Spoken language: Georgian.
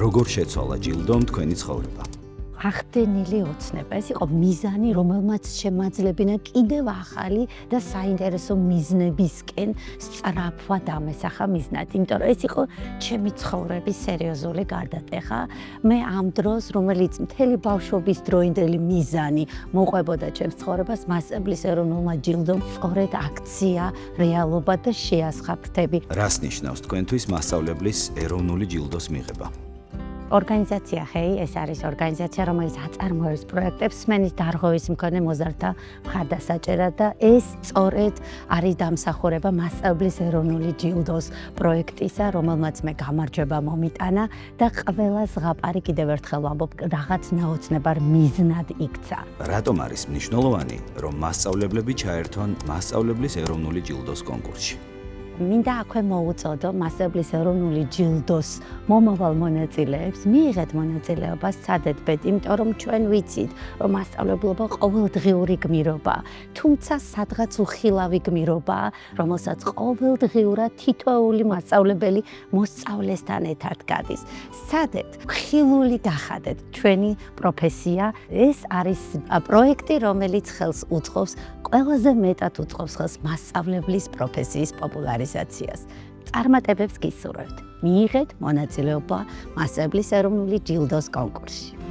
როგორ შეცვალა ჯილდომ თქვენი ცხოვრება? ახდენილი ოცნება. ეს იყო მიზანი, რომელმაც შემაძლებინა კიდევ ახალი და საინტერესო მიზნებისკენ სწრაფვა დამესახა მიზნად. იმიტომ რომ ეს იყო ჩემი ცხოვრების სერიოზული გარდატეხა. მე ამ დროს, რომელიც მთელი ბავშვობის დროინდელი მიზანი მოყვებოდა ჩემს ცხოვრებას, მასწავლებლის ეროვნულმა ჯილდომ სწორედ აქცია, რეალობა და შეასხა ფრთები. რას ნიშნავს თქვენთვის მასწავლებლის ეროვნული ჯილდოს მიღება? ორგანიზაცია ჰეი, ეს არის ორგანიზაცია, რომელიც აწარმოებს პროექტებს სმენის დარღვევის მქონე მოზარდთა მხარდასაჭერად და ეს სწორედ არის დამსახურება მასწავლებლის ეროვნული ჯილდოს პროექტისა, რომელმაც მე გამარჯვება მომიტანა და ყველა ზღაპარი კიდევ ერთხელ ვამბობ, რაღაც ნაოცნებარ მიზნად იქცა. რატომ არის მნიშვნელოვანი, რომ მასწავლებლები ჩაერთონ მასწავლებლის ეროვნული ჯილდოს კონკურსში? მინდა აქვე მოუწოდო მასწავლებლის ეროვნული ჯილდოს მომავალ მონაწილეებს, მიიღეთ მონაწილეობა სცადეთ-ბედ, იმიტომ რომ ჩვენ ვიცით, რომ მასწავლებლობა ყოველდღიური გმირობაა, თუმცა სადღაც უხილავი გმირობაა, რომელსაც ყოველდღიურად თითოეული მასწავლებელი მოსწავლესთან ერთად გადის. სცადეთ, ხილული გახადეთ ჩვენი პროფესია. ეს არის პროექტი, რომელიც ხელს უწყობს, ყველაზე მეტად უწყობს ხელს მასწავლებლის პროფესიის პოპულარიზაციას. წარმატებებს გისურვებთ. მიიღეთ მონაწილეობა მასწავლებლის ეროვნული ჯილდოს კონკურსში.